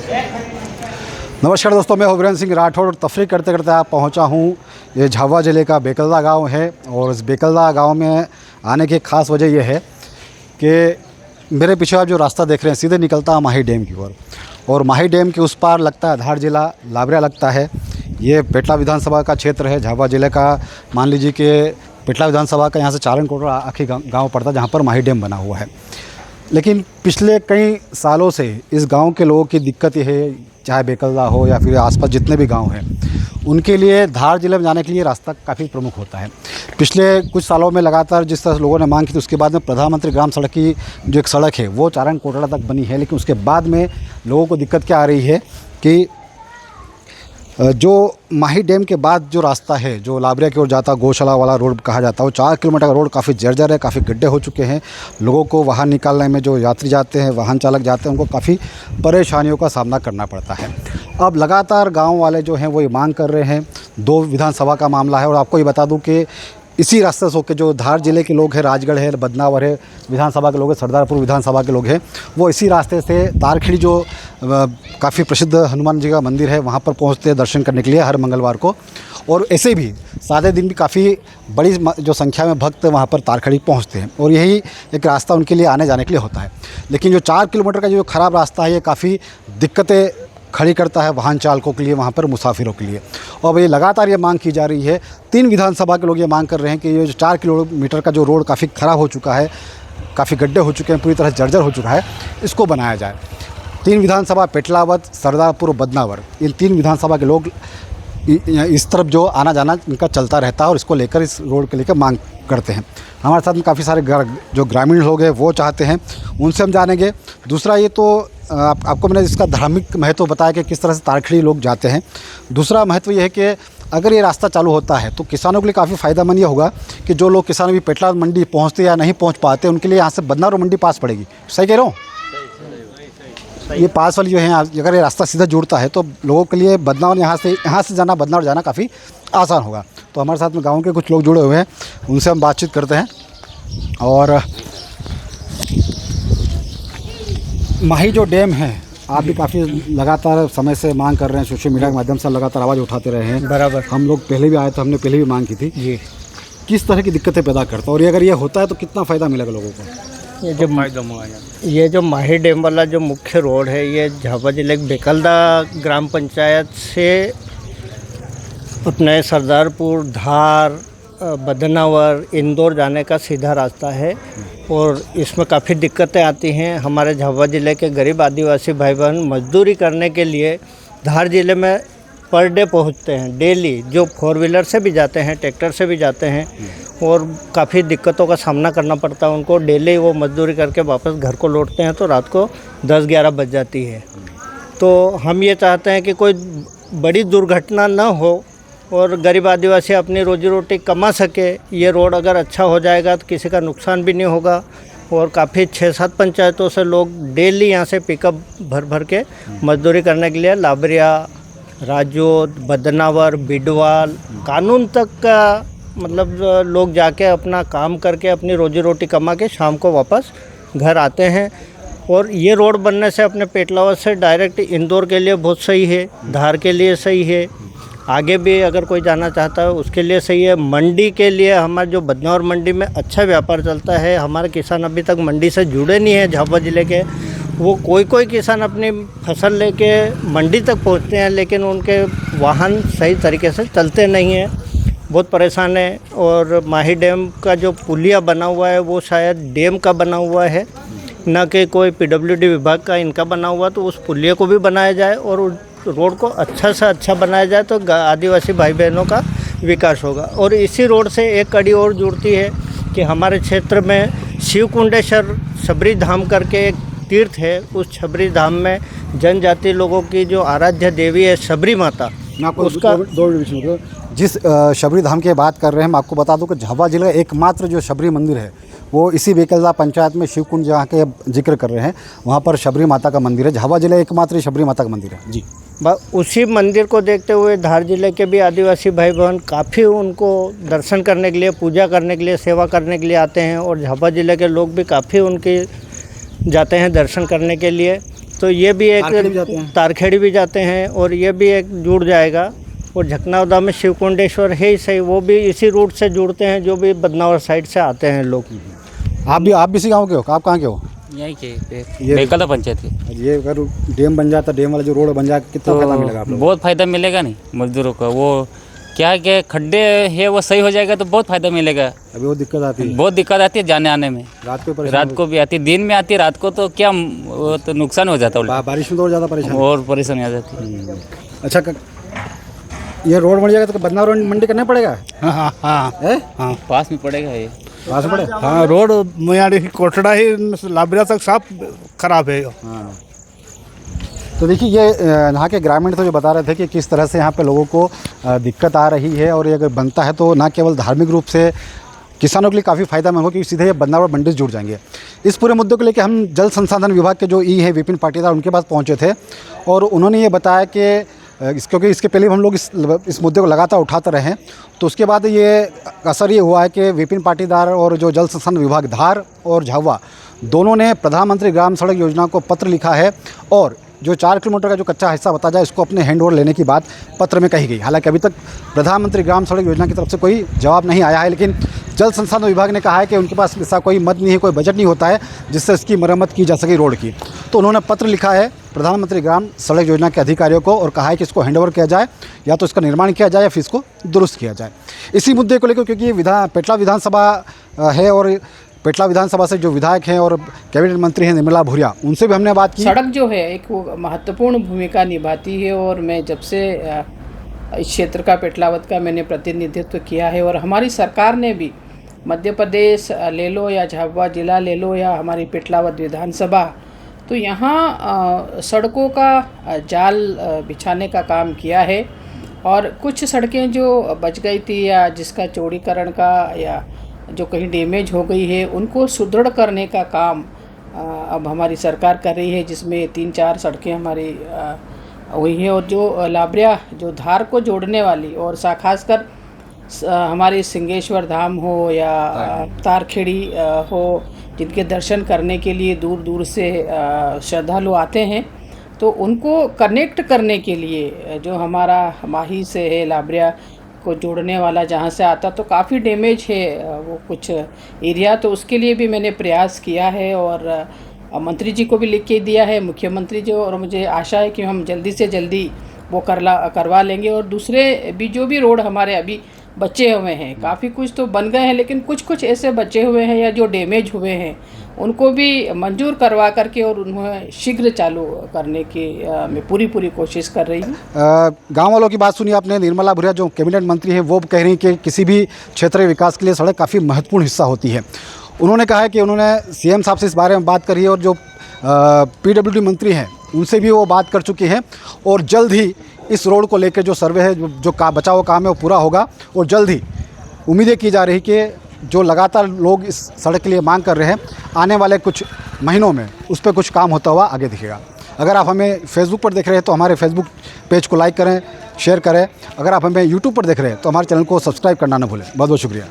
नमस्कार दोस्तों, मैं वीरेंद्र सिंह राठौड़ और तफरीह करते करते आप पहुंचा हूं। ये झाबुआ ज़िले का बेकलदा गांव है और इस बेकलदा गांव में आने की ख़ास वजह यह है कि मेरे पीछे आप जो रास्ता देख रहे हैं सीधे निकलता है माही डैम की ओर, और माही डैम के उस पार लगता है धार जिला लाबरिया लगता है। ये पेटला विधानसभा का क्षेत्र है झाबुआ ज़िले का। मान लीजिए कि पेटला विधानसभा का यहाँ से चारण कोटरा आखिरी गाँव पड़ता है जहाँ पर माही डैम बना हुआ है। लेकिन पिछले कई सालों से इस गांव के लोगों की दिक्कत ये है, चाहे बेकलदा हो या फिर आसपास जितने भी गांव हैं, उनके लिए धार जिले में जाने के लिए रास्ता काफ़ी प्रमुख होता है। पिछले कुछ सालों में लगातार जिस तरह से लोगों ने मांग की थी, उसके बाद में प्रधानमंत्री ग्राम सड़क की जो एक सड़क है वो चारण कोटड़ा तक बनी है। लेकिन उसके बाद में लोगों को दिक्कत क्या आ रही है कि जो माही डैम के बाद जो रास्ता है जो लाबरिया की ओर जाता, गौशाला वाला रोड कहा जाता है, वो 4 किलोमीटर का रोड काफ़ी जर्जर है, काफ़ी गड्ढे हो चुके हैं। लोगों को वाहन निकालने में, जो यात्री जाते हैं, वाहन चालक जाते हैं, उनको काफ़ी परेशानियों का सामना करना पड़ता है। अब लगातार गांव वाले जो हैं वो ये मांग कर रहे हैं। 2 विधानसभा का मामला है और आपको ये बता दूं कि इसी रास्ते से होकर जो धार जिले के लोग हैं, राजगढ़ है, बदनावर है विधानसभा के लोग हैं, सरदारपुर विधानसभा के लोग हैं, वो इसी रास्ते से तारखेड़ी जो काफ़ी प्रसिद्ध हनुमान जी का मंदिर है वहाँ पर पहुँचते हैं दर्शन करने के लिए हर मंगलवार को। और ऐसे भी सादे दिन भी काफ़ी बड़ी जो संख्या में भक्त वहाँ पर तारखेड़ी पहुँचते हैं और यही एक रास्ता उनके लिए आने जाने के लिए होता है। लेकिन जो 4 किलोमीटर का जो ख़राब रास्ता है ये काफ़ी दिक्कतें खड़ी करता है वाहन चालकों के लिए, वहाँ पर मुसाफिरों के लिए। और ये लगातार ये मांग की जा रही है। 3 विधानसभा के लोग ये मांग कर रहे हैं कि ये जो 4 किलोमीटर का जो रोड काफ़ी ख़राब हो चुका है, काफ़ी गड्ढे हो चुके हैं, पूरी तरह जर्जर हो चुका है, इसको बनाया जाए। 3 विधानसभा पेटलावद, सरदारपुर, बदनावर, इन 3 विधानसभा के लोग इस तरफ जो आना जाना इनका चलता रहता है और इसको लेकर, इस रोड के लेकर मांग करते हैं। हमारे साथ में काफ़ी सारे जो ग्रामीण लोग हैं वो चाहते हैं, उनसे हम जानेंगे। दूसरा ये तो आपको मैंने इसका धार्मिक महत्व बताया कि किस तरह से तारखेड़ी लोग जाते हैं। दूसरा महत्व ये है कि अगर ये रास्ता चालू होता है तो किसानों के लिए काफ़ी फ़ायदेमंद ये होगा कि जो लोग किसान भी पेटला मंडी पहुँचते या नहीं पहुँच पाते, उनके लिए यहाँ से बदनावर मंडी पास पड़ेगी। सही कह रहा हूँ? ये पास वाली जो है, अगर ये रास्ता सीधा जुड़ता है तो लोगों के लिए बदनावर यहाँ से जाना, बदनावर जाना काफ़ी आसान होगा। तो हमारे साथ में गांव के कुछ लोग जुड़े हुए हैं, उनसे हम बातचीत करते हैं। और माही जो डैम है, आप भी काफ़ी लगातार समय से मांग कर रहे हैं, सोशल मीडिया के माध्यम से लगातार आवाज़ उठाते रहे हैं। बराबर, हम लोग पहले भी आए थे, हमने पहले भी मांग की थी जी। किस तरह की दिक्कतें पैदा करता है और ये अगर ये होता है तो कितना फ़ायदा मिलेगा लोगों को? ये जो माही डैम वाला जो मुख्य रोड है, ये झाबुआ जिले के बेकलदा ग्राम पंचायत से अपने सरदारपुर, धार, बदनावर, इंदौर जाने का सीधा रास्ता है और इसमें काफ़ी दिक्कतें आती हैं। हमारे झाबुआ ज़िले के गरीब आदिवासी भाई बहन मजदूरी करने के लिए धार ज़िले में पर डे पहुंचते हैं, डेली, जो 4 व्हीलर से भी जाते हैं, ट्रैक्टर से भी जाते हैं और काफ़ी दिक्कतों का सामना करना पड़ता है उनको। डेली वो मजदूरी करके वापस घर को लौटते हैं तो रात को 10-11 बज जाती है। तो हम ये चाहते हैं कि कोई बड़ी दुर्घटना ना हो और गरीब आदिवासी अपनी रोजी रोटी कमा सके। ये रोड अगर अच्छा हो जाएगा तो किसी का नुकसान भी नहीं होगा और काफ़ी 6-7 पंचायतों से लोग डेली यहाँ से पिकअप भर के मजदूरी करने के लिए लाबरिया, राजोद, बदनावर, बिडवाल, कानून तक का मतलब लोग जाके अपना काम करके अपनी रोजी रोटी कमा के शाम को वापस घर आते हैं। और ये रोड बनने से अपने पेटलावद से डायरेक्ट इंदौर के लिए बहुत सही है, धार के लिए सही है, आगे भी अगर कोई जाना चाहता है उसके लिए सही है। मंडी के लिए हमारे जो बदनावर मंडी में अच्छा व्यापार चलता है। हमारे किसान अभी तक मंडी से जुड़े नहीं हैं झाबुआ ज़िले के। वो कोई किसान अपनी फसल लेके मंडी तक पहुंचते हैं लेकिन उनके वाहन सही तरीके से चलते नहीं हैं, बहुत परेशान है। और माही डैम का जो पुलिया बना हुआ है वो शायद डैम का बना हुआ है, न कि कोई PWD विभाग का इनका बना हुआ। तो उस पुलिया को भी बनाया जाए और उस रोड को अच्छा से अच्छा बनाया जाए तो आदिवासी भाई बहनों का विकास होगा। और इसी रोड से एक कड़ी और जुड़ती है कि हमारे क्षेत्र में शिवकुंडेश्वर शबरी धाम करके एक तीर्थ है। उस शबरी धाम में जनजाति लोगों की जो आराध्य देवी है शबरी माता, उसका जिस शबरी धाम की बात कर रहे हैं, मैं आपको बता दूं कि झाबुआ जिले का एकमात्र जो शबरी मंदिर है वो इसी बेकलदा पंचायत में शिवकुंड जहाँ के जिक्र कर रहे हैं वहाँ पर शबरी माता का मंदिर है। झाबुआ जिले एकमात्र शबरी माता का मंदिर है जी। उसी मंदिर को देखते हुए धार जिले के भी आदिवासी भाई बहन काफ़ी उनको दर्शन करने के लिए, पूजा करने के लिए, सेवा करने के लिए आते हैं और झाबुआ जिले के लोग भी काफ़ी उनके जाते हैं दर्शन करने के लिए। तो ये भी तारखेड़ी भी जाते हैं। एक तारखेड़ी भी जाते हैं और ये भी एक जुड़ जाएगा। और झकनावदा में शिवकुंडेश्वर है ही सही, वो भी इसी रूट से जुड़ते हैं जो भी बदनावर साइड से आते हैं लोग। आप भी इसी गांव के हो? आप कहाँ के हो? यहीं के ये- बेकला पंचायत के। ये अगर डैम बन जाता, डैम वाला जो रोड बन जाए, कितना फायदा मिलेगा आप लोगों बहुत फायदा मिलेगा नहीं मजदूरों का। वो क्या है कि खड्डे है वो सही हो जाएगा तो बहुत फायदा मिलेगा। को? अभी वो दिक्कत आती है बहुत दिक्कत आती है जाने आने में। रात को परेशान रात को भी आती है, दिन में आती है, रात को तो क्या वो तो नुकसान हो जाता है बारिश में तो और ज़्यादा परेशान। और परेशानी आ जाती है। अच्छा ये रोड बन जाएगा तो बदनावर मंडी करना पड़ेगा? हाँ हाँ है हाँ पास में पड़ेगा ये। वहाँ से पड़े? हाँ रोड मुयाड़ी कोटड़ा ही लाबरिया तक सब खराब है। हाँ। तो देखिए ये यहाँ के ग्रामीण तो जो बता रहे थे कि किस तरह से यहाँ पे लोगों को दिक्कत आ रही है, और ये अगर बनता है तो ना केवल धार्मिक रूप से किसानों के लिए काफ़ी फायदेमंद हो, क्योंकि सीधे ये बदनावर मंडी से जुड़ जाएंगे। इस पूरे मुद्दे को लेकर हम जल संसाधन विभाग के जो ई है विपिन पाटीदार, उनके पास पहुँचे थे और उन्होंने ये बताया कि क्योंकि इसके पहले भी हम लोग इस मुद्दे को लगातार उठाते रहे, तो उसके बाद ये असर ये हुआ है कि विपिन पाटीदार और जो जल संसाधन विभाग धार और झाबुआ दोनों ने प्रधानमंत्री ग्राम सड़क योजना को पत्र लिखा है, और जो 4 किलोमीटर का जो कच्चा हिस्सा बता जाए इसको अपने हैंड ओवर लेने की बात पत्र में कही गई। हालांकि अभी तक प्रधानमंत्री ग्राम सड़क योजना की तरफ से कोई जवाब नहीं आया है, लेकिन जल संसाधन विभाग ने कहा है कि उनके पास ऐसा कोई मद नहीं है, कोई बजट नहीं होता है जिससे इसकी मरम्मत की जा सके रोड की। तो उन्होंने पत्र लिखा है प्रधानमंत्री ग्राम सड़क योजना के अधिकारियों को और कहा है कि इसको हैंड ओवर किया जाए, या तो इसका निर्माण किया जाए या फिर इसको दुरुस्त किया जाए। इसी मुद्दे को लेकर, क्योंकि पेटला विधानसभा है और पेटला विधानसभा से जो विधायक हैं और कैबिनेट मंत्री हैं निर्मला भूरिया, उनसे भी हमने बात की। सड़क जो है एक वो महत्वपूर्ण भूमिका निभाती है, और मैं जब से इस क्षेत्र का पेटलावद का मैंने प्रतिनिधित्व किया है, और हमारी सरकार ने भी मध्य प्रदेश ले लो या झाबुआ जिला ले लो या हमारी पेटलावद विधानसभा, तो यहाँ सड़कों का जाल बिछाने का काम किया है। और कुछ सड़कें जो बच गई थी या जिसका चौड़ीकरण का या जो कहीं डैमेज हो गई है, उनको सुदृढ़ करने का काम अब हमारी सरकार कर रही है, जिसमें 3-4 सड़कें हमारी हुई हैं। और जो लाबरिया जो धार को जोड़ने वाली और खासकर हमारी सिंगेश्वर धाम हो या तारखेड़ी हो, जिनके दर्शन करने के लिए दूर दूर से श्रद्धालु आते हैं, तो उनको कनेक्ट करने के लिए जो हमारा माही से है लाबरिया को जोड़ने वाला जहाँ से आता, तो काफ़ी डैमेज है वो कुछ एरिया, तो उसके लिए भी मैंने प्रयास किया है और मंत्री जी को भी लिख के दिया है, मुख्यमंत्री जी, और मुझे आशा है कि हम जल्दी से जल्दी वो करवा लेंगे। और दूसरे भी जो भी रोड हमारे अभी बचे हुए हैं, काफ़ी कुछ तो बन गए हैं, लेकिन कुछ ऐसे बचे हुए हैं या जो डैमेज हुए हैं, उनको भी मंजूर करवा करके और उन्हें शीघ्र चालू करने की मैं पूरी कोशिश कर रही हूँ। गांव वालों की बात सुनी आपने। निर्मला भूरिया जो कैबिनेट मंत्री हैं वो कह रही हैं कि किसी भी क्षेत्र के विकास के लिए सड़क काफ़ी महत्वपूर्ण हिस्सा होती है। उन्होंने कहा है कि उन्होंने सीएम साहब से इस बारे में बात करी है, और जो पीडब्ल्यूडी मंत्री हैं उनसे भी वो बात कर चुकी हैं, और जल्द ही इस रोड को लेकर जो सर्वे है, जो बचाव काम है वो पूरा होगा, और जल्द ही उम्मीदें की जा रही कि जो लगातार लोग इस सड़क के लिए मांग कर रहे हैं, आने वाले कुछ महीनों में उस पर कुछ काम होता हुआ आगे दिखेगा। अगर आप हमें फेसबुक पर देख रहे हैं तो हमारे फेसबुक पेज को लाइक करें, शेयर करें। अगर आप हमें यूट्यूब पर देख रहे हैं तो हमारे चैनल को सब्सक्राइब करना ना भूलें। बहुत बहुत शुक्रिया।